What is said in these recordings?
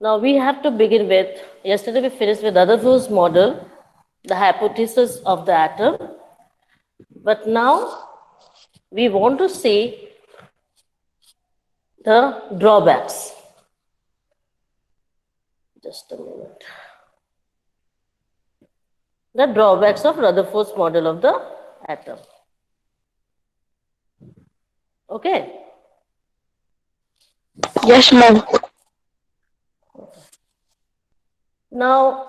Now we have to begin with, yesterday we finished with Rutherford's model, the hypothesis of the atom, but now we want to see the drawbacks. Just a minute. The drawbacks of Rutherford's model of the atom. Okay. Yes, ma'am. Now,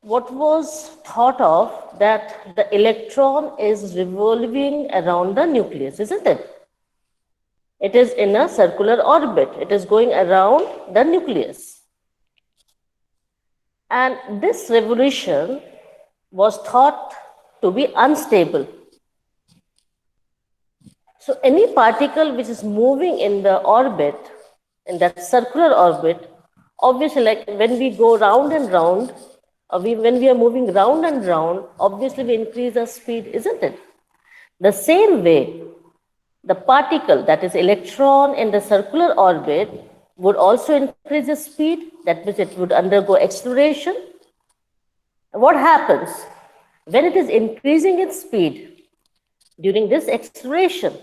what was thought of that the electron is revolving around the nucleus, isn't it? It is in a circular orbit. It is going around the nucleus. And this revolution was thought to be unstable. So any particle which is moving in the orbit, in that circular orbit, obviously like when we go round and round, when we are moving round and round, obviously we increase our speed, isn't it? The same way, the particle, that is electron in the circular orbit, would also increase its speed. That means it would undergo acceleration. What happens? When it is increasing its speed, during this acceleration,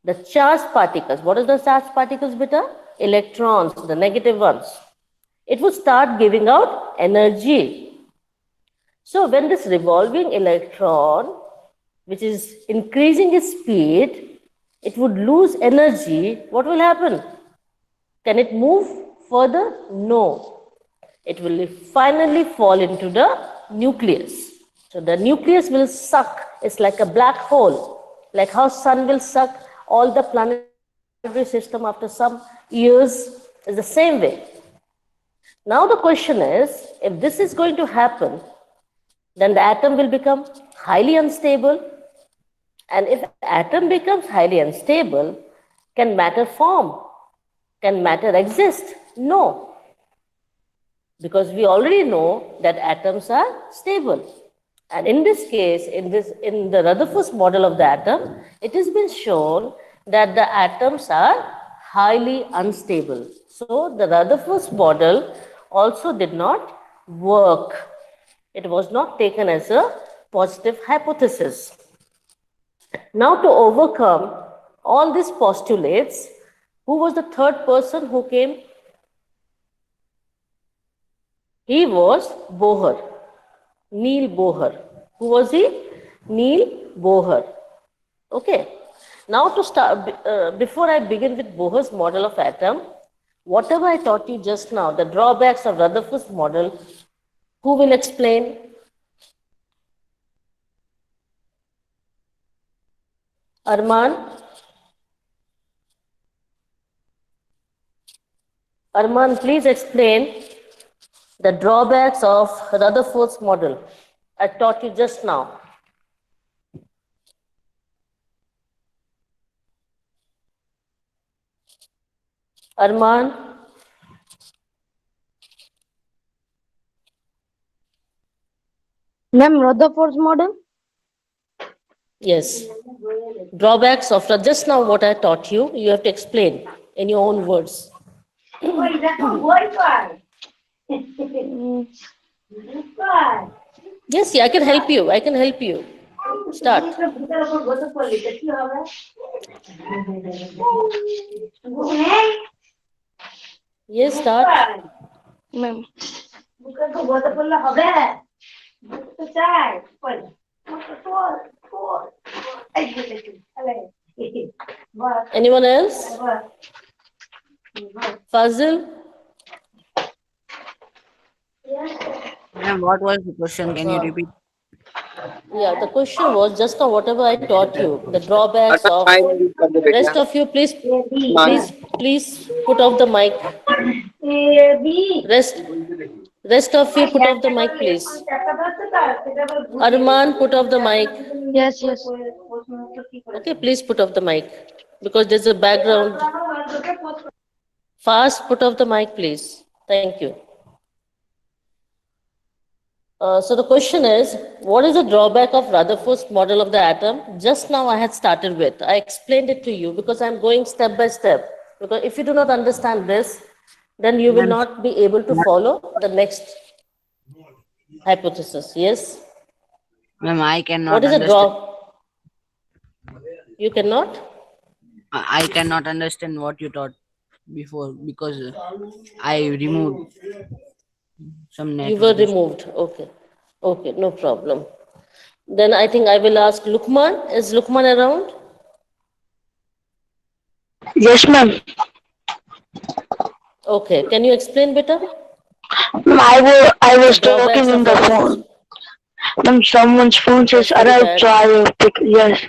the charged particles, what are the charged particles, beta? Electrons, the negative ones. It would start giving out energy. So when this revolving electron, which is increasing its speed, it would lose energy. What will happen? Can it move further? No. It will finally fall into the nucleus. So the nucleus will suck. It's like a black hole. Like how sun will suck all the planetary system after some years, is the same way. Now the question is, if this is going to happen, then the atom will become highly unstable. And if atom becomes highly unstable, can matter form? Can matter exist? No. Because we already know that atoms are stable. And in this case, in the Rutherford's model of the atom, it has been shown that the atoms are highly unstable. So the Rutherford's model also did not work. It was not taken as a positive hypothesis. Now to overcome all these postulates, who was the third person who came? He was Bohr, Neil Bohr. Who was he? Neil Bohr. Okay. Now to start, before I begin with Bohr's model of atom, whatever I taught you just now, the drawbacks of Rutherford's model, who will explain? Arman? Arman, please explain the drawbacks of Rutherford's model. I taught you just now. Arman? Ma'am, Rutherford's model? Yes. Drawbacks of just now what I taught you, you have to explain in your own words. Yes, yeah, I can help you. I can help you. Start. Yes, start. Ma'am. Anyone else? Fazil? Ma'am, what was the question? Can you repeat? Yeah, the question was just now whatever I taught you, the drawbacks of rest of you, please put off the mic. Rest rest of you put off the mic, please. Arman, put off the mic. Yes, yes. Okay, please put off the mic because there's a background. Fast, put off the mic, please. Thank you. So the question is, what is the drawback of Rutherford's model of the atom? Just now I had started with. I explained it to you because I'm going step by step. Because if you do not understand this, then you will Ma'am, not be able to follow the next hypothesis. Yes? ma'am, I What cannot is a understand. draw? You cannot? I cannot understand what you taught before because I removed some You were network issue. removed. Okay. Okay, no problem. Then I think I will ask Lukman. Is Lukman around? Yes, ma'am. Okay. Can you explain better? I The was talking drawbacks in of the atoms. phone. When someone's phone says That's very arrived, so bad. I will pick. Yes.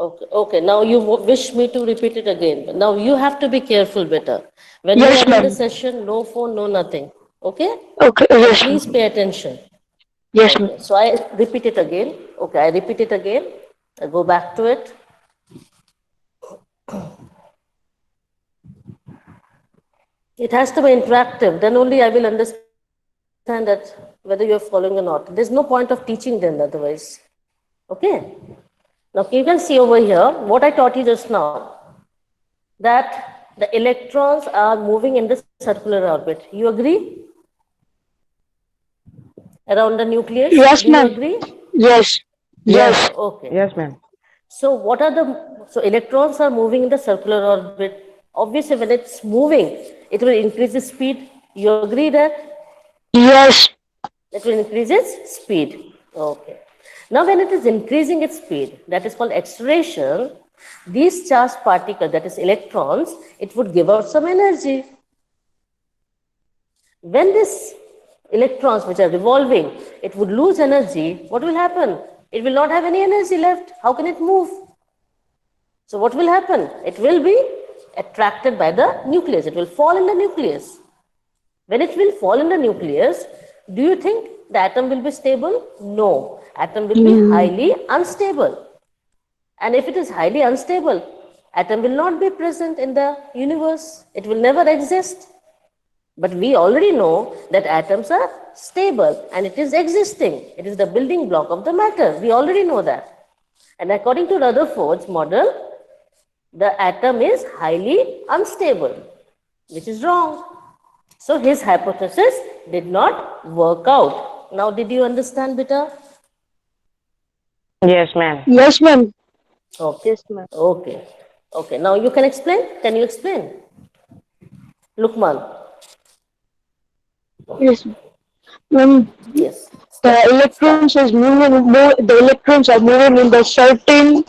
Okay. Okay. Now you wish me to repeat it again. Now you have to be careful better. When we Yes, are in the ma'am. session, no phone, no nothing. Okay? Okay. And Yes, please ma'am. pay attention. Yes, ma'am. Okay. So I repeat it again. Okay. I repeat it again. I go back to it. It has to be interactive. Then only I will understand that whether you are following or not. There's no point of teaching then otherwise. Okay? Now you can see over here what I taught you just now, that the electrons are moving in the circular orbit. You agree? Around the nucleus. Do Yes, you ma'am. agree? Yes. Yes. Yes. Okay. Yes, ma'am. So what are so electrons are moving in the circular orbit. Obviously, when it's moving, it will increase the speed. You agree that? Yes. It will increase its speed. Okay. Now, when it is increasing its speed, that is called acceleration, these charged particles, that is electrons, it would give out some energy. When these electrons which are revolving, it would lose energy, what will happen? It will not have any energy left. How can it move? So what will happen? It will be attracted by the nucleus. It will fall in the nucleus. When it will fall in the nucleus, do you think the atom will be stable? No. Atom will be highly unstable. And if it is highly unstable, atom will not be present in the universe. It will never exist. But we already know that atoms are stable and it is existing. It is the building block of the matter. We already know that. And according to Rutherford's model, the atom is highly unstable, which is wrong. So his hypothesis did not work out. Now, did you understand, Beta? Yes, ma'am. Yes, ma'am. Okay. Yes, ma'am. Okay. Okay. Now you can explain. Can you explain? Lukman. Yes, ma'am. Yes. The Start. electrons is moving. The electrons are moving in the certain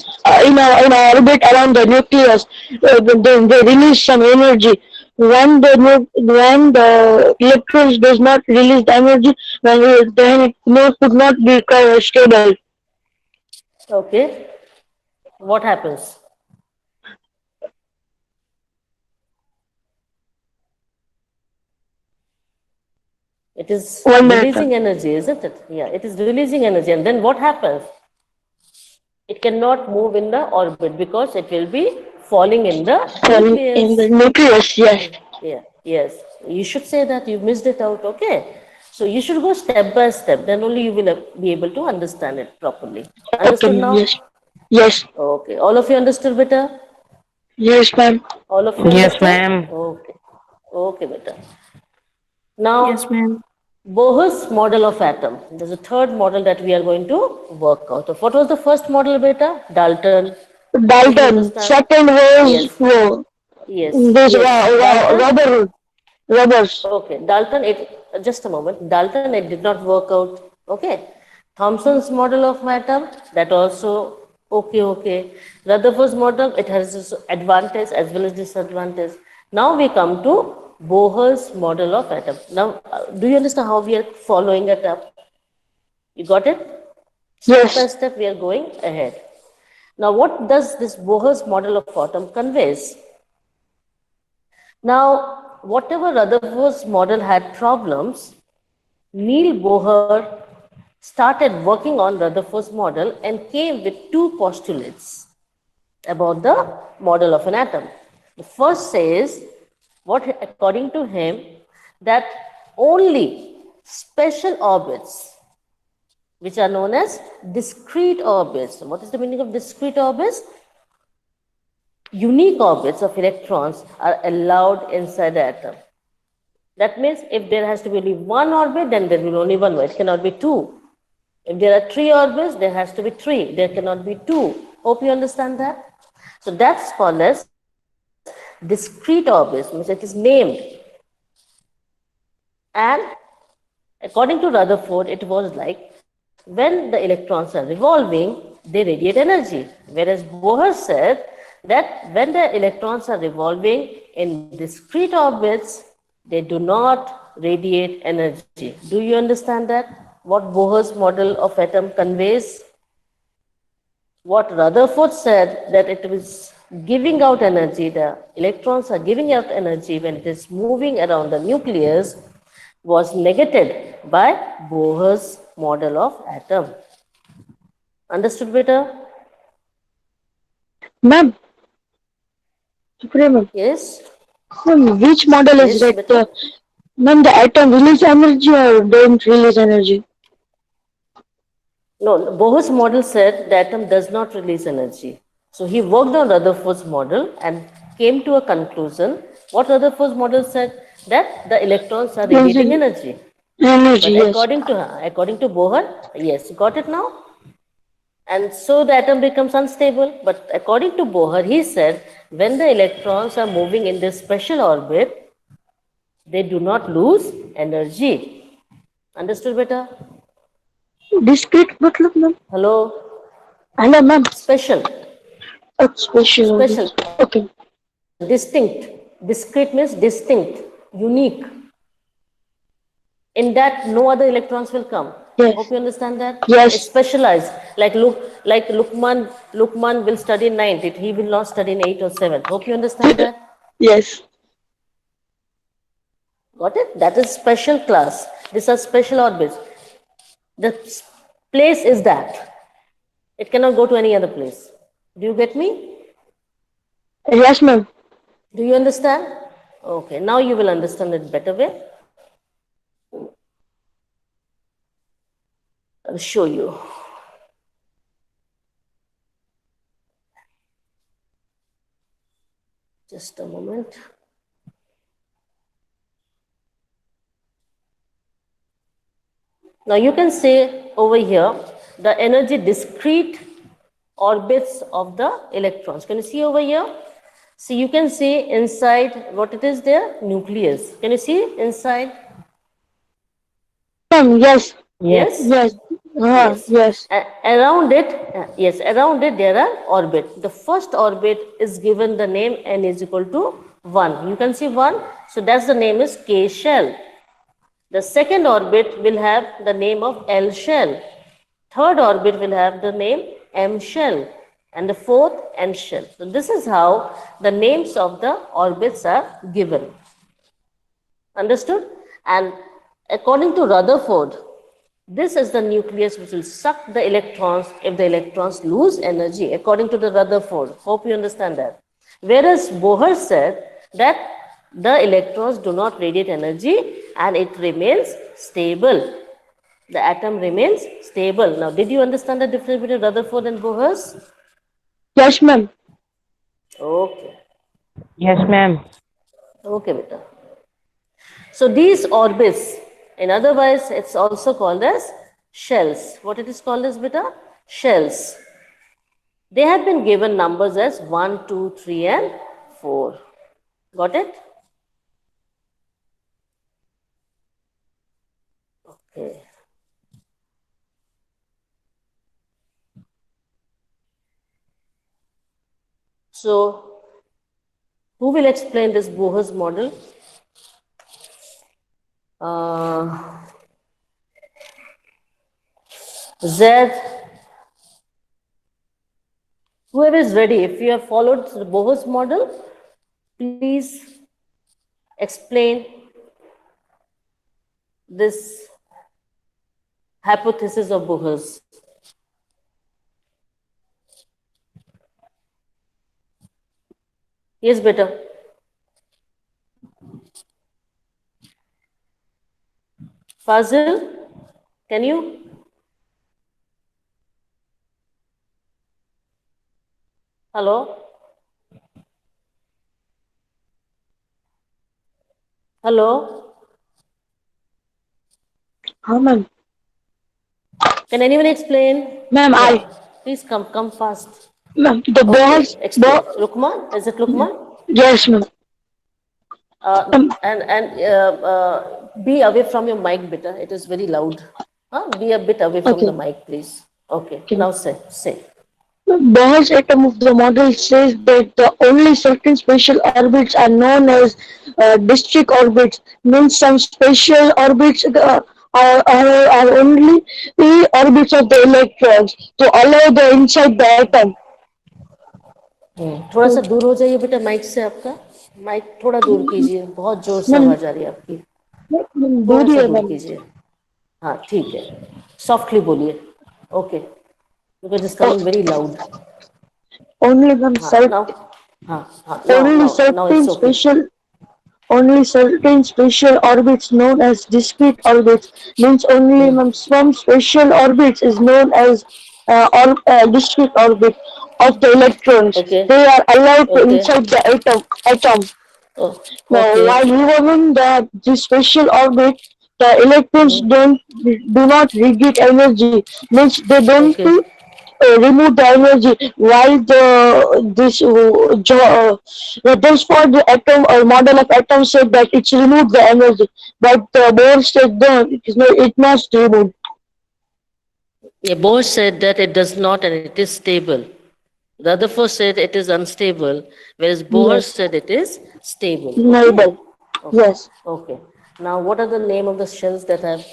in a orbit around the nucleus. They release some energy. When the electrons does not release the energy, then it could not be stable. Okay. What happens? It is 1 minute. releasing energy, isn't it? Yeah, it is releasing energy. And then what happens? It cannot move in the orbit because it will be falling in the In the nucleus. nucleus, yes. Yeah, yes. You should say that you missed it out, okay? So you should go step by step, then only you will be able to understand it properly. Okay, Understood ma'am. now? Yes. Yes. Okay. All of you understood better? Yes, ma'am. All of you Yes, understand? ma'am. Okay. Okay, better. Yes, Now, ma'am. Bohr's model of atom. There's a third model that we are going to work out. What was the first model, beta? Dalton. Did you Dalton. understand? Second was Yes. no, Yes. this Yes. Dalton. rubber rubbers. Okay, Dalton, just a moment. Dalton, it did not work out. Okay. Thomson's model of atom, that also okay. Rutherford's model, it has its advantage as well as disadvantage. Now we come to Bohr's model of atom. Now, do you understand how we are following it up? You got it? Step by Yes. step, we are going ahead. Now, what does this Bohr's model of atom conveys? Now, whatever Rutherford's model had problems, Neil Bohr started working on Rutherford's model and came with two postulates about the model of an atom. The first says, what according to him, that only special orbits, which are known as discrete orbits. What is the meaning of discrete orbits? unique orbits of electrons are allowed inside the atom. That means if there has to be only one orbit, then there will be only one. It cannot be two. If there are three orbits, there has to be three. There cannot be two. Hope you understand that. So that's called as discrete orbits, means it is named. And according to Rutherford, it was like when the electrons are revolving, they radiate energy. Whereas Bohr said that when the electrons are revolving in discrete orbits, they do not radiate energy. Do you understand that? What Bohr's model of atom conveys? What Rutherford said that it was giving out energy, the electrons are giving out energy when it is moving around the nucleus, was negated by Bohr's model of atom. Understood better? Ma'am, Supreme, Yes? which model is Yes, right? better? Ma'am, the atom release energy or don't release energy? No, Bohr's model said the atom does not release energy. So he worked on Rutherford's model and came to a conclusion. What Rutherford's model said? That the electrons are radiating energy. Energy, But yes. according to Bohr, yes, got it now? And so the atom becomes unstable. But according to Bohr, he said when the electrons are moving in this special orbit, they do not lose energy. Understood better? Discrete मतलब ma'am? Hello? Hello ma'am. Special. Special Special. orbits. Okay. Distinct. Discrete means distinct, unique. In that, no other electrons will come. Hope Yes. you understand that. It's Yes. specialized. Like Lukman will study in ninth. He will not study in 8 or 7. Hope you understand that. Yes. Got it? That is special class. These are special orbits. The place is that. It cannot go to any other place. Do you get me? Yes ma'am. Do you understand? Okay, now you will understand it better way. I'll show you. Just a moment. Now you can say over here the energy discrete orbits of the electrons. Can you see over here? See, you can see inside what it is there? Nucleus. Can you see inside? Ma'am, yes. Yes? Yes. Yes. Yes. Around it, yes, around it there are orbit. The first orbit is given the name n is equal to 1. You can see 1. So that's the name is K shell. The second orbit will have the name of L shell. Third orbit will have the name M shell. And the fourth N shell. So this is how the names of the orbits are given. Understood? And according to Rutherford, this is the nucleus which will suck the electrons if the electrons lose energy, according to the Rutherford. Hope you understand that. Whereas Bohr said that the electrons do not radiate energy and it remains stable. The atom remains stable. Now, did you understand the difference between Rutherford and Bohr's? Yes ma'am. Okay. Yes, ma'am. Okay, beta. So these orbits, in other words, it's also called as shells. What it is called as, beta? Shells. They have been given numbers as 1, 2, 3, and 4. Got it? Okay. So, who will explain this Bohr's model? Uh, Z. Whoever is ready, if you have followed the Bohr's model, please explain this hypothesis of Bohr's. Yes, better. Fazil, can you? Hello? Hello? How, ma'am? Can anyone explain? Ma'am, Yeah. Please come fast. ma'am, the Okay, balls, explain. Lukman? Is it Lukman? yes, ma'am. And be away from your mic, beta. It is very loud. Huh? Be a bit away from the Okay. mic, please. Okay. Okay. Now say. Bohr's atom of the model says that the only certain special orbits are known as district orbits. Means some special orbits are only the orbits of the electrons to allow the inside the atom. थोड़ा सा दूर हो जाइए बेटा mic से आपका mic थोड़ा दूर कीजिए बहुत जोर से मैम, आवाज आ रही है आपकी थोड़ा दूरी सा है दूर मैम. कीजिए हाँ ठीक है सॉफ्टली बोलिए okay because it's Oh, coming very loud only ma'am, हाँ नाउ हाँ only now it's okay only certain special orbits known as discrete orbits means only some special orbits is known as discrete orbit of the electrons. Okay They are allowed to okay inside the atom. Now, okay while even in this special orbit, the electrons do not radiate energy. Means they don't okay remove the energy. While this for the atom or model of atom said that it's removed the energy, but Bohr said no, it must remove. yeah, Bohr said that it does not and it is stable. Rutherford said it is unstable, whereas Bohr Yes, said it is stable. Okay? noble. Okay. Yes. Okay. Now, what are the name of the shells that I've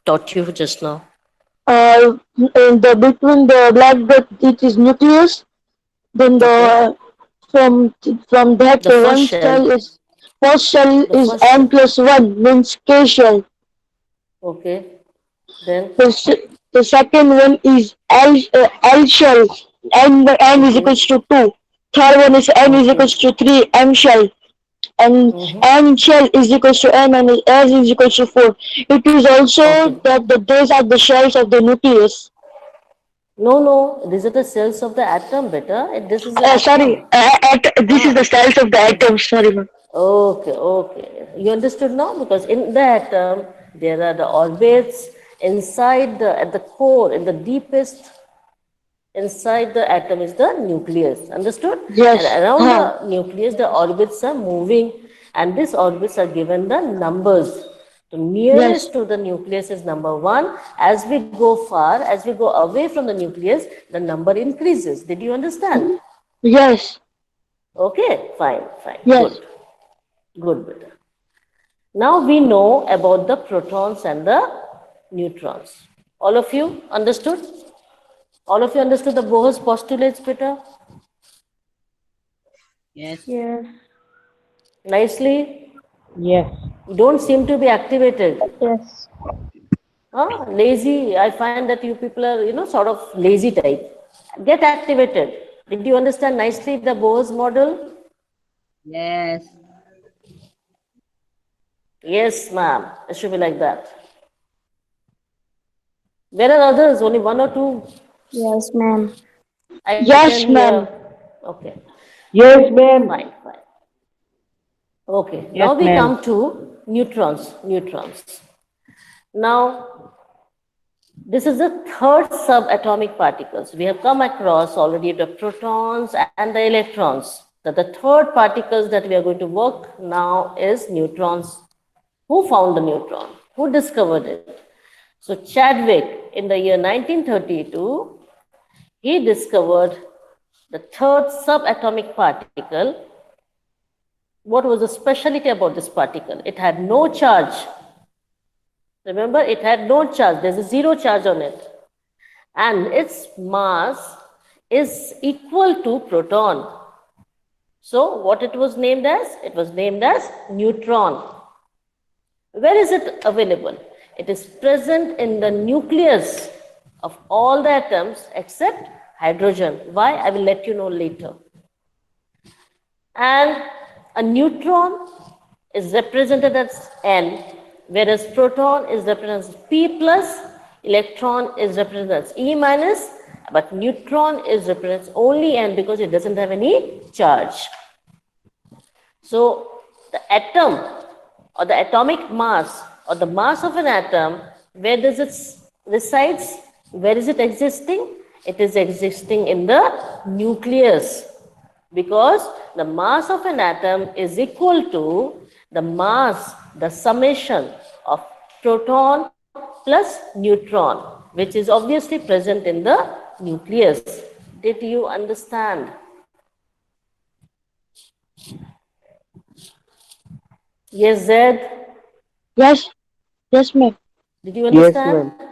taught you just now? In the between the black dot, it is nucleus. Then Okay. from from that The first one shell. cell is first cell The is first n shell. plus one means k shell. Okay. Then. The second one is L shell. N is Okay. equals to 2. Third one is N is Okay. equals to 3. M shell. And N shell is equals to M and S is equals to 4. It is also Okay. that these are the shells of the nucleus. No, no. These are the cells of the atom, beta. This is the Sorry, atom. this is the Ah. cells of the atom. Sorry, ma'am. Okay, okay. You understood now? Because in the atom, there are the orbits inside at the core, in the deepest inside the atom is the nucleus. Understood? And Yes. around the nucleus, the orbits are moving, and these orbits are given the numbers. The Yes. nearest to the nucleus is number 1. As we go far, as we go away from the nucleus, the number increases. Did you understand? Yes. Okay, fine, Yes. good, good. Now we know about the protons and the neutrons. All of you understood? All of you understood the Bohr's postulates, Peter? Yes. Yes. Nicely? Yes. You don't seem to be activated. Yes. Huh? Lazy. I find that you people are, sort of lazy type. Get activated. Did you understand nicely the Bohr's model? Yes. Yes, ma'am. It should be like that. Where are others? Only one or two? Yes, ma'am. I Yes, can hear. ma'am. Okay, Yes, ma'am. fine. Okay, Yes, now we ma'am. come to neutrons. Now, this is the third subatomic particles. We have come across already the protons and the electrons. The third particles that we are going to work now is neutrons. Who found the neutron? Who discovered it? So Chadwick in the year 1932, he discovered the third subatomic particle. What was the specialty about this particle? It had no charge. Remember, it had no charge. There's a zero charge on it. And its mass is equal to proton. So what it was named as? It was named as neutron. Where is it available? It is present in the nucleus of all the atoms except hydrogen. Why? I will let you know later. And a neutron is represented as N, whereas proton is represented as P plus, electron is represented as E minus, but neutron is represented as only N because it doesn't have any charge. So the atom or the atomic mass or the mass of an atom, where does it resides? Where is it existing? It is existing in the nucleus, because the mass of an atom is equal to the mass, the summation of proton plus neutron, which is obviously present in the nucleus. Did you understand? Yes, Zed? Yes. Yes, ma'am. Did you Yes, understand? ma'am.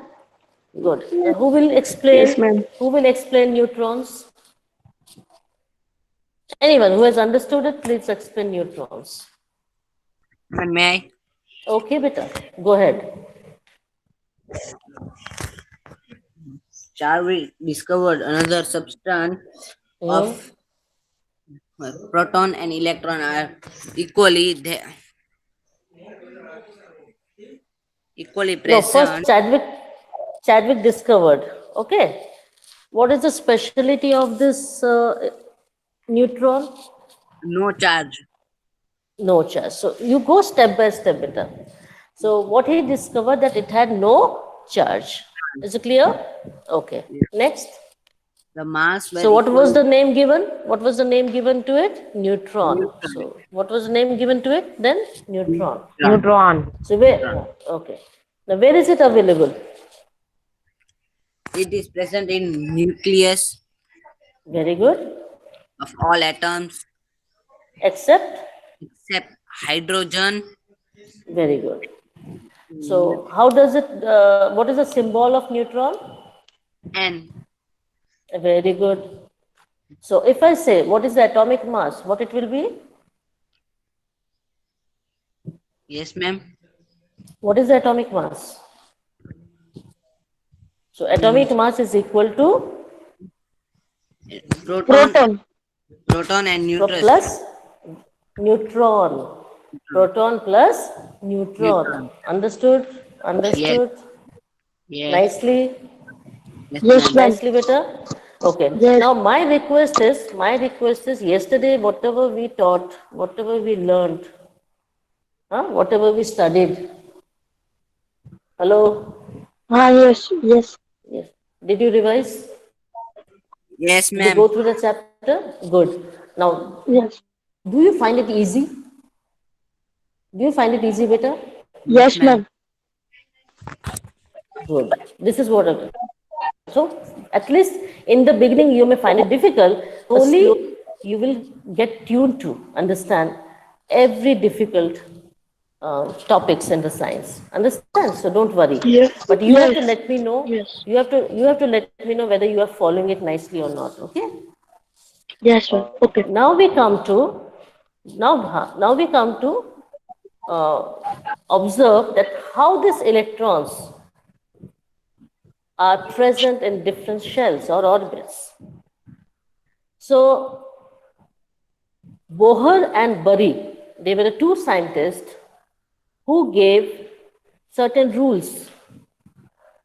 Good. Who will explain? Yes, ma'am. Who will explain neutrons? Anyone who has understood it, please explain neutrons. And may I? Okay, beta. Go ahead. Charvik discovered another substance of proton and electron are equally No, first present. Chadwick discovered. Okay. What is the speciality of this neutron? No charge. No charge. So you go step by step, beta. So what he discovered that it had no charge. Is it clear? Okay. Next. The mass were So what was equal the name given? What was the name given to it? Neutron. neutron. So what was the name given to it then? Neutron. Neutron. So where? Okay. Now where is it available? It is present in nucleus Very good. of all atoms Except, except hydrogen. very good. So how does it? What is the symbol of neutron? And Very good. So if I say what is the atomic mass, what it will be? yes, ma'am. What is the atomic mass? So atomic mass is equal to Proton Proton. and so neutron. plus neutron. Proton plus neutron. Understood? Understood? Yes. Nicely? Yes, Yes, ma'am. ma'am. Nicely, beta? Okay. Yes. Now my request is yesterday whatever we taught, whatever we learned, whatever we studied. Hello? Yes. Yes. Yes. Did you revise? Yes, Did you ma'am. go through the chapter? Good. Now, Yes. do you find it easy? Do you find it easy, beta? Yes, ma'am. Good. This is what I. So, at least in the beginning, you may find it difficult. Slowly, you will get tuned to understand every difficult topics in the science. Understand? So don't worry. Yes. But you have to Yes. let me know. Yes. You have to let me know whether you are following it nicely or not. Okay. Yes, ma'am. Okay. Now we come to now we come to observe that how these electrons are present in different shells or orbits. So Bohr and Bury, they were the two scientists who gave certain rules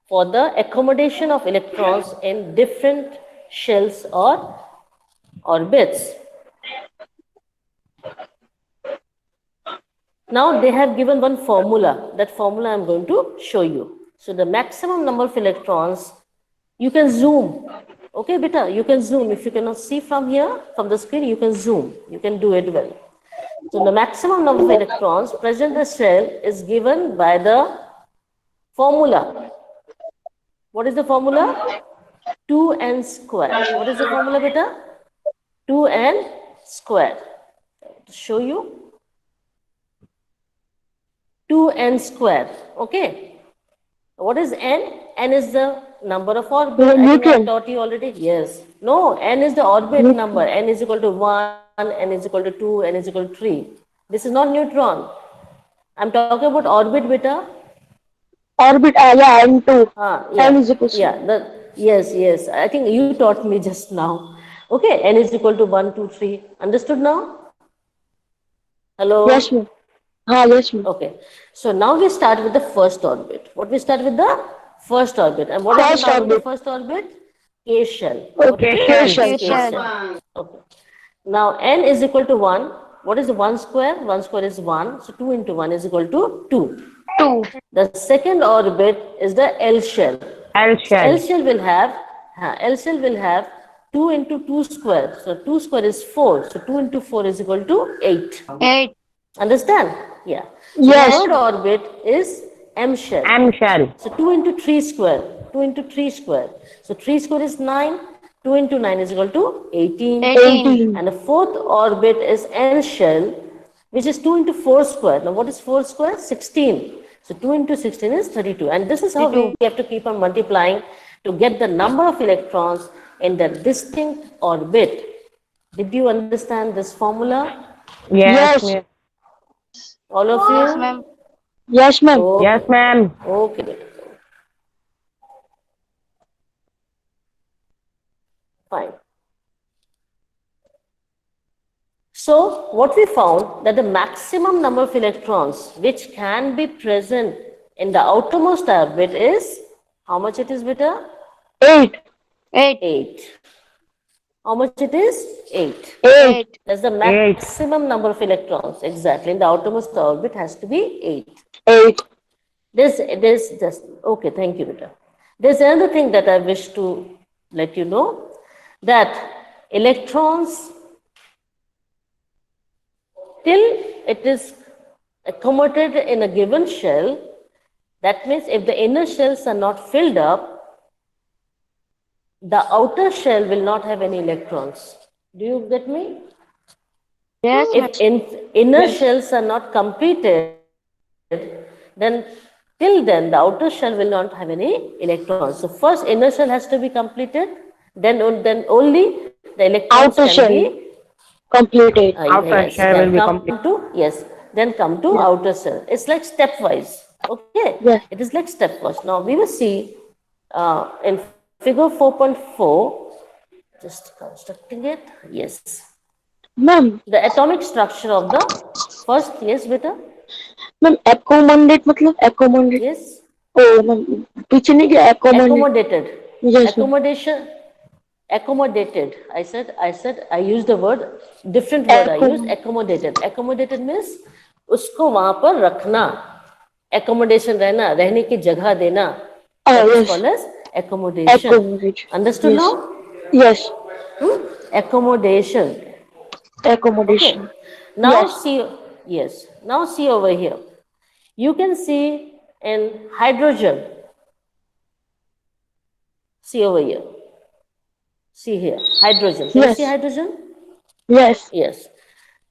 for the accommodation of electrons in different shells or orbits. Now they have given one formula. That formula I'm going to show you. So the maximum number of electrons, you can zoom. Okay, beta, you can zoom. If you cannot see from here, from the screen, you can zoom. You can do it well. So the maximum number of electrons present in the shell is given by the formula. What is the formula? 2n square. What is the formula, beta? 2n square. To show you. 2n square. Okay. What is n? N is the number of orbit. I think I Neutron. taught you already. Yes. No, n is the orbit number. N is equal to 1, n is equal to 2, n is equal to 3. This is not neutron. I'm talking about orbit, beta. Orbit. Yeah, M2. Yeah. N is equal to. Yeah. Yes. I think you taught me just now. Okay. N is equal to 1, 2, 3. Understood now? Hello? Yes, ma'am. Yes, ma'am. Okay. So now we start with the first orbit. What we start with the first orbit. And what First is the name of the orbit. first orbit? K shell. What Okay. is it? K shell. K shell. Okay. Now n is equal to 1. What is 1 square? 1 square is 1. So 2 into 1 is equal to 2. 2. The second orbit is the L shell. L So L shell. shell will have 2 into 2 square. So 2 square is 4. So 2 into 4 is equal to 8. 8. Understand? Yeah. So Yes. the third orbit is M shell. M shell. So 2 into 3 square. 2 into 3 square. So 3 square is 9. 2 into 9 is equal to 18. 18. And the fourth orbit is N shell, which is 2 into 4 square. Now what is 4 square? 16. So 2 into 16 is 32. And this is how we have to keep on multiplying to get the number of electrons in the distinct orbit. Did you understand this formula? Yes. Yes. Ma'am. All of you? Yes, ma'am. Yes, ma'am. Okay. Yes, ma'am. Okay. Fine. So what we found that the maximum number of electrons which can be present in the outermost orbit is, how much it is, beta? 8. 8. 8. How much it is? 8. 8. That's the maximum number of electrons. Exactly. In the outermost orbit has to be 8. 8. There's just, okay, thank you, Vita. There's another thing that I wish to let you know, that electrons, till it is accommodated in a given shell, that means if the inner shells are not filled up, the outer shell will not have any electrons. Do you get me? Yes, ma'am. If inner shells are not completed, then till then the outer shell will not have any electrons. So first inner shell has to be completed, then only the electrons Outer can shell. be Completed. Outer shell will be complete. then come to outer cell. It's like stepwise. Okay. Yes. It is like stepwise. Now we will see in figure 4.4. Just constructing it. Yes. Ma'am, The atomic structure of the first. Yes, beta. ma'am, accommodate मतलब accommodate. Yes. Oh, ma'am, पीछे नहीं गया accommodate. Accommodated. Yes, ma'am. Accommodation. Accommodated. I used the word, different word I used, accommodated. Accommodated means उसको वहां पर रखना, accommodation रहना, रहने की जगह देना. That is Yes. called as accommodation. Accommodate. Understood Yes. now? Yes. Accommodation. Accommodation. Now Yes. see, yes. Now see over here. You can see in hydrogen. See over here. See here, hydrogen. Can you Yes. see hydrogen? Yes. Yes.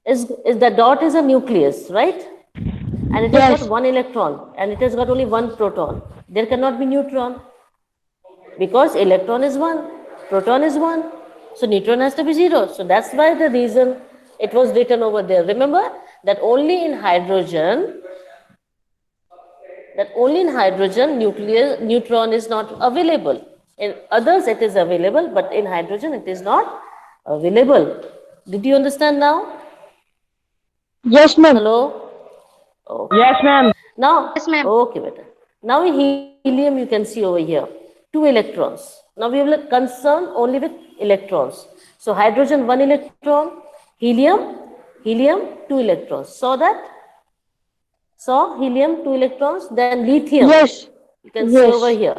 Is the dot is a nucleus, right? And it has Yes. got one electron and it has got only one proton. There cannot be neutron because electron is one, proton is one. So neutron has to be 0. So that's why the reason it was written over there. Remember that only in hydrogen, neutron is not available. In others it is available, but in hydrogen it is not available. Did you understand now? Yes, ma'am. Hello? Yes, ma'am. Now, Yes, ma'am. okay, better. Now in helium you can see over here, 2 electrons. Now we will concern only with electrons. So hydrogen 1 electron, helium 2 electrons. Saw that? Saw helium 2 electrons, then lithium. Yes. You can see Yes. over here.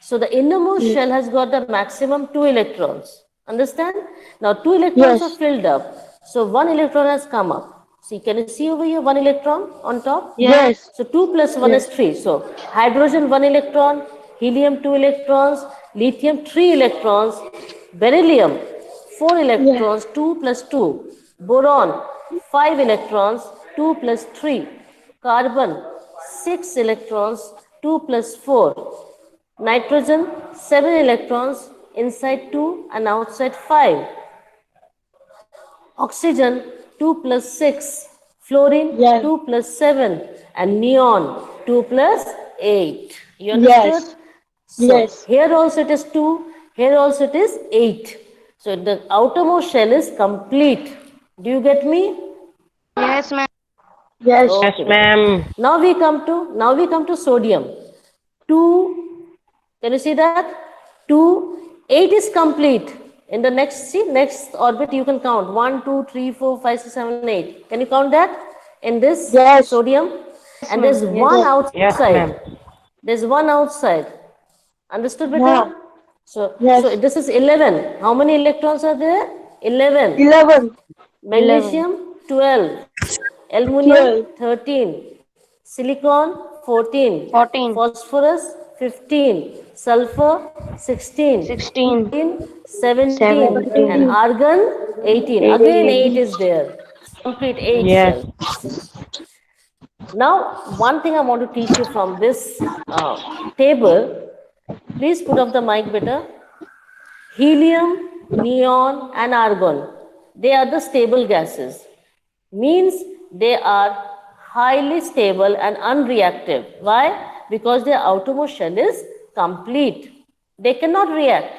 So the innermost shell has got the maximum 2 electrons. Understand? Now 2 electrons Yes. are filled up. So 1 electron has come up. See, can you see over here 1 electron on top? Yes. So 2 plus 1 is 3. So hydrogen 1 electron, helium 2 electrons, lithium 3 electrons, beryllium 4 electrons, 2 plus 2, boron 5 electrons, 2 plus 3, carbon 6 electrons, 2 plus 4, nitrogen 7 electrons, inside 2 and outside 5. Oxygen 2 plus 6, fluorine Yes. 2 plus 7, and neon 2 plus 8. You understood? Yes. So Yes. here also it is 2, here also it is 8. So the outermost shell is complete. Do you get me? Yes, ma'am. Yes. Yes, Okay. ma'am. Now we come to sodium. 2, can you see that? 2, 8 is complete. In the next orbit you can count 1, 2, 3, 4, 5, 6, 7, 8. Can you count that? In this Yes. sodium? And there's ma'am. one Yes, outside. ma'am. There's one outside. Understood, beta? Yeah. So Yes. this is 11. How many electrons are there? 11. 11, Magnesium 12. Aluminium 12, 13. Silicon 14. 14, Phosphorus 15. Sulfur 16. 16, 17. And 17, argon 18. Again 8 18. is there. Complete 8 Yes. shell. Now, one thing I want to teach you from this table, please put up the mic better. Helium, neon, and argon, they are the stable gases. Means they are highly stable and unreactive. Why? Because their outermost shell is complete. They cannot react,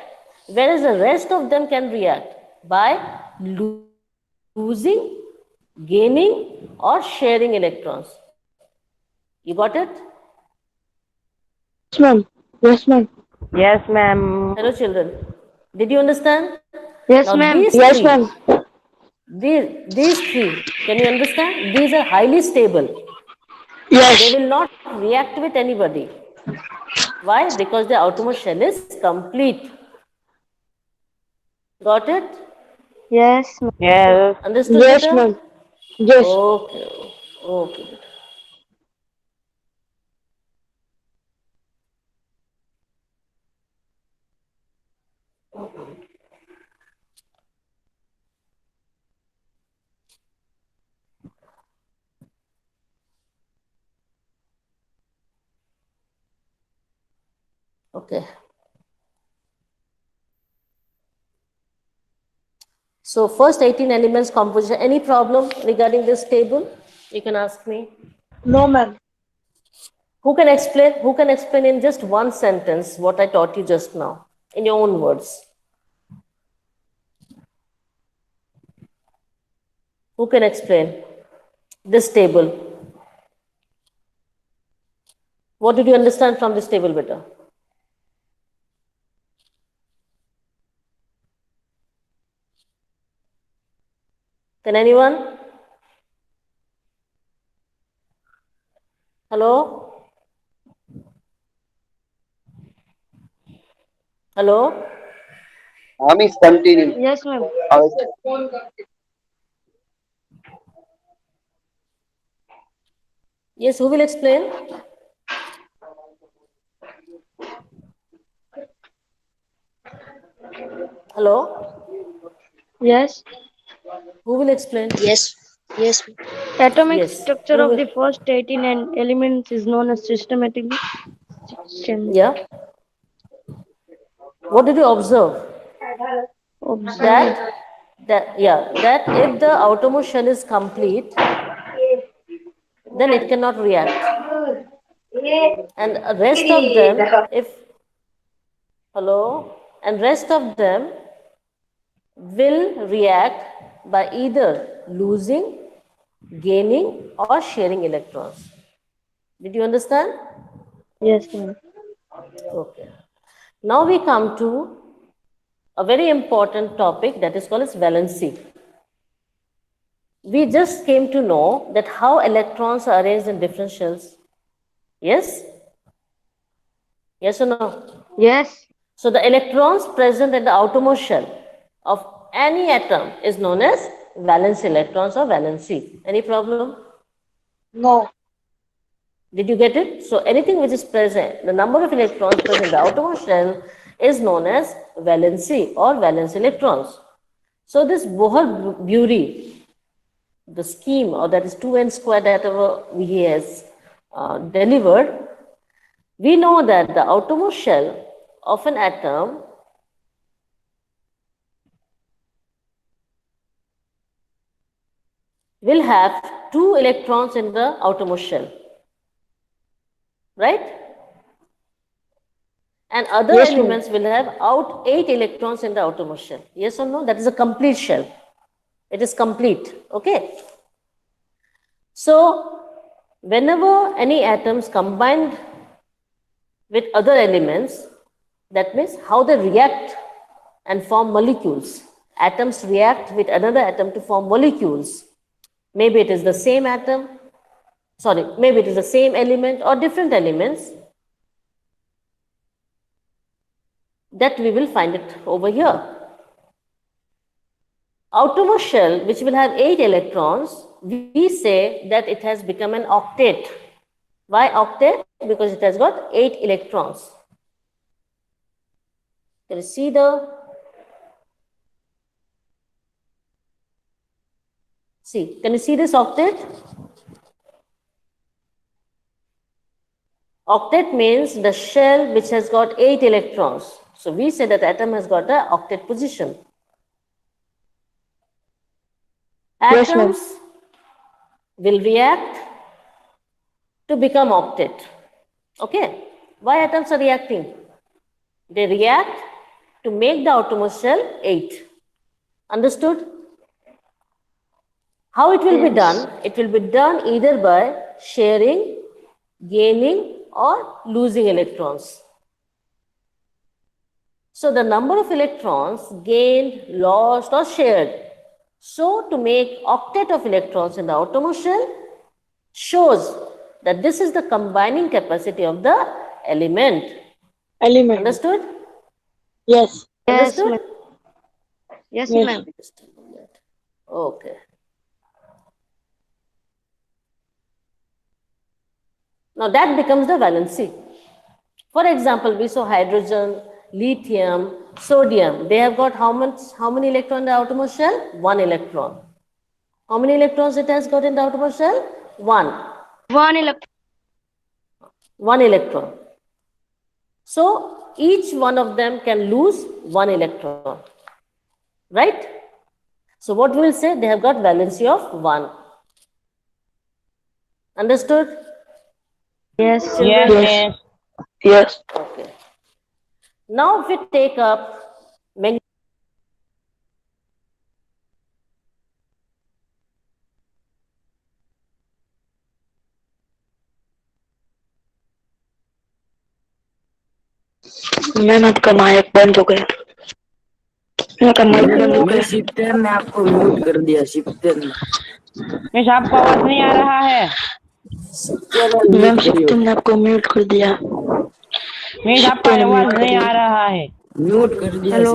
whereas the rest of them can react by losing, gaining, or sharing electrons. You got it? yes, ma'am. Yes, ma'am. Yes, ma'am. Hello, children. Did you understand? Yes, Now, ma'am. Yes, ma'am. these three, can you understand? These are highly stable. They Yes. will not react with anybody. Why? Because the outermost shell is complete. Got it? Yes, ma'am. Yes. Understood, Yes, beta? ma'am. Yes. Okay. Okay. Okay. So first 18 elements composition. Any problem regarding this table? You can ask me. No, ma'am. Who can explain? Who can explain in just one sentence what I taught you just now in your own words? Who can explain this table? What did you understand from this table, beta? Can anyone? Hello? Hello? Amis, continue. Yes, ma'am. Yes, who will explain? Hello? Yes. Who will explain? Yes, yes, Atomic Yes. structure Who of the will? first 18 and elements is known as systematically. Yeah. What did you observe? Observe. That if the outermost shell is complete, then it cannot react. And rest of them, if hello, and rest of them will react by either losing, gaining, or sharing electrons. Did you understand? Yes, ma'am. Okay. Now we come to a very important topic that is called as valency. We just came to know that how electrons are arranged in different shells. Yes? Yes or no? Yes. So the electrons present in the outermost shell of any atom is known as valence electrons or valency. Any problem? No. Did you get it? So anything which is present, the number of electrons present in the outermost shell is known as valency or valence electrons. So this Bohr-Bury, the scheme, or that is 2n squared that he has delivered, we know that the outermost shell of an atom will have 2 electrons in the outermost shell, right? And other Yes, ma'am. elements will have 8 electrons in the outermost shell. Yes or no? That is a complete shell. It is complete. Okay. So whenever any atoms combined with other elements, that means how they react and form molecules. Atoms react with another atom to form molecules. Maybe it is the same atom, maybe it is the same element or different elements. That we will find it over here. Outermost shell, which will have 8 electrons, we say that it has become an octet. Why octet? Because it has got 8 electrons. Can you see can you see this octet? Octet means the shell which has got 8 electrons. So we say that atom has got an octet position. Yes, ma'am. Atoms will react to become octet. Okay. Why atoms are reacting? They react to make the outermost shell 8. Understood? How it will be done? It will be done either by sharing, gaining, or losing electrons. So the number of electrons gained, lost, or shared. So to make octet of electrons in the outermost shell shows that this is the combining capacity of the element. Element. Understood? Yes. Yes, Understood? ma'am. Yes, Yes. ma'am. Okay. Now that becomes the valency. For example, we saw hydrogen, lithium, sodium. They have got how many electrons in the outermost shell? 1 electron. How many electrons it has got in the outermost shell? 1. 1 electron. 1 electron. So each one of them can lose 1 electron. Right? So what we will say? They have got valency of 1. Understood? Yes. Yes, Children? miss. Yes. Okay. Now if we take up magnesium. Ma'am आपका mic बंद हो गया। आपका mic बंद हो गया। Shifter ने आपको म्यूट कर दिया शिफ्टर ने मिस आपको आवाज नहीं आ रहा है। मैम शिफ्टर ने आपको म्यूट कर दिया। मिस आपका शिफ्टर ने आवाज म्यूट कर नहीं आ दिया। रहा है। म्यूट कर दिया Hello.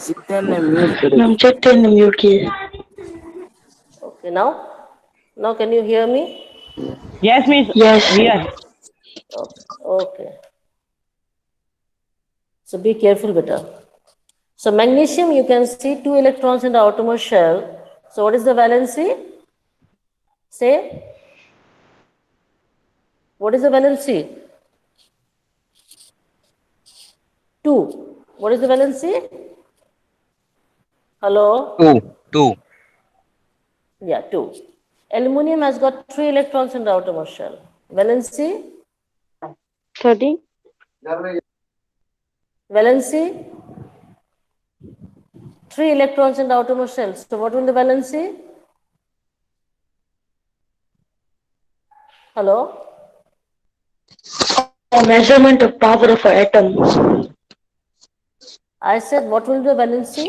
शिफ्टर ने म्यूट कर दिया मैम शिफ्टर ने म्यूट किया। Okay, now can you hear me? Yes miss. Yes. Yes. Okay. So be careful, beta. So magnesium, you can see 2 electrons in the outermost shell. So what is the valency? Say. What is the valency? 2. What is the valency? Hello? 2. Yeah, 2. Aluminium has got 3 electrons in the outermost shell. Valency? 13. Valency? 3 electrons in the outermost shell. So what will the valency? Hello? Measurement of power of an atom. I said what will be the valency?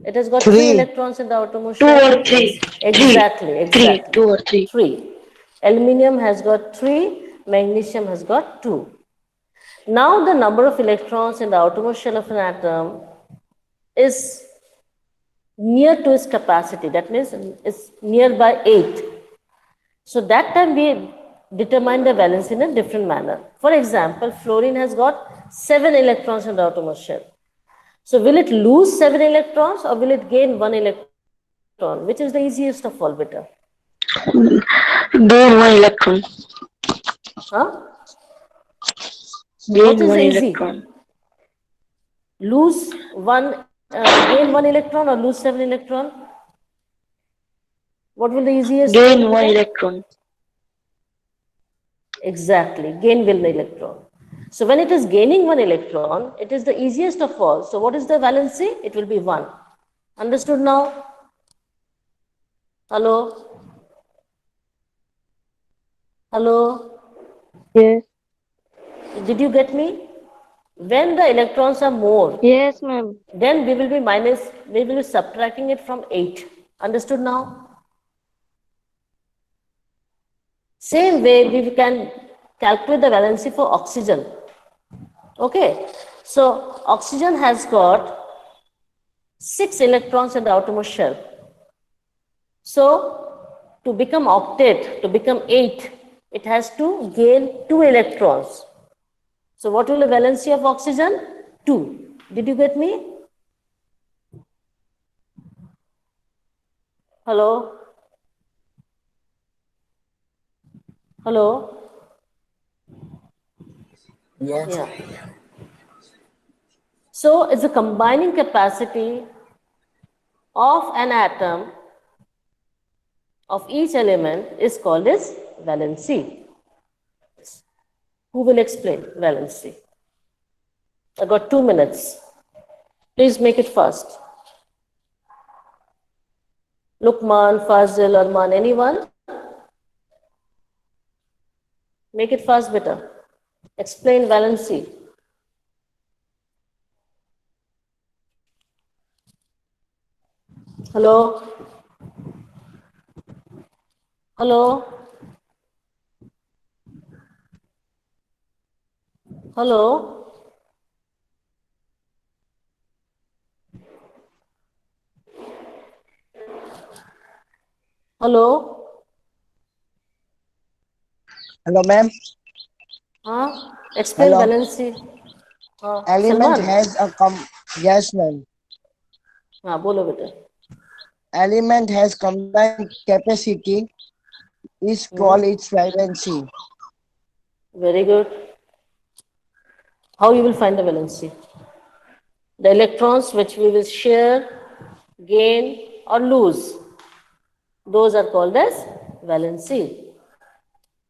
It has got 3 3. electrons in the outermost 2 shell. or 3. Exactly. 2 or 3. 3. Aluminium has got 3, magnesium has got 2. Now the number of electrons in the outermost shell of an atom is near to its capacity. That means it's nearby 8. So that time we determine the valence in a different manner. For example, fluorine has got 7 electrons in the outermost shell. So will it lose 7 electrons or will it gain 1 electron? Which is the easiest of all, beta? Gain 1 electron. Huh? Gain What is 1 the easy? electron. Lose 1, gain 1 electron or lose 7 electron? What will the easiest? Gain 1 electron. Exactly, gain 1 electron. So when it is gaining 1 electron, it is the easiest of all. So what is the valency? It will be 1. Understood now? Hello? Hello? Yes. Did you get me? When the electrons are more, Yes, ma'am. then we will be subtracting it from 8. Understood now? Same way we can calculate the valency for oxygen. Okay, so oxygen has got 6 electrons in the outermost shell. So to become octet, to become 8, it has to gain 2 electrons. So what will the valency of oxygen? 2. Did you get me? Hello? Hello? Yes. Yeah. So it's the combining capacity of an atom of each element is called as valency. Who will explain valency? I got 2 minutes. Please make it fast. Lukman, Fazil, Arman, anyone? Make it fast, beta. Explain valency. Hello? Hello? Hello? Hello? Hello, ma'am. Huh? Explain Hello. valency. Element Salman? has a yes, ma'am. हाँ बोलो बेटा. Element has combined capacity is called its valency. Very good. How you will find the valency? The electrons which we will share, gain or lose, those are called as valency.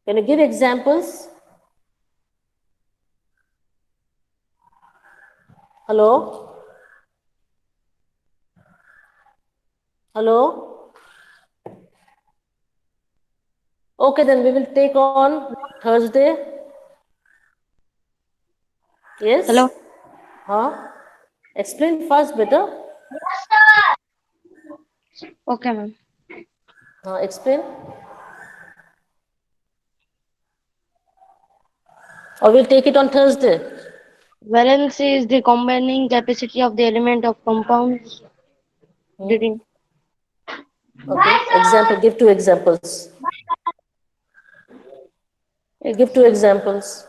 Can you give examples? Hello? Hello? Okay, then we will take on Thursday. Yes? Hello? Huh? Explain first, better. Okay, ma'am. Explain. Or we'll take it on Thursday. Valency is the combining capacity of the element of compounds during. Okay. Example. Give 2 examples. Give 2 examples.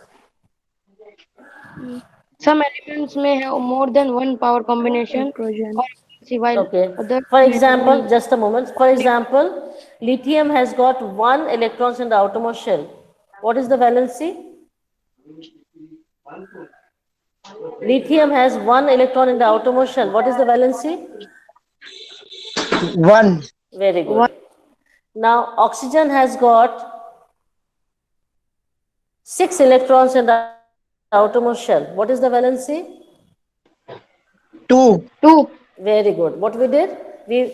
Some elements may have more than one power combination or valency, while Okay. others For may have example, only. just a moment. For example, lithium has got 1 electrons in the outermost shell. What is the valency? Lithium has 1 electron in the outermost shell. What is the valency? 1. Very good. Now, oxygen has got 6 electrons in the outermost shell. What is the valency? 2. 2. Very good. What we did? We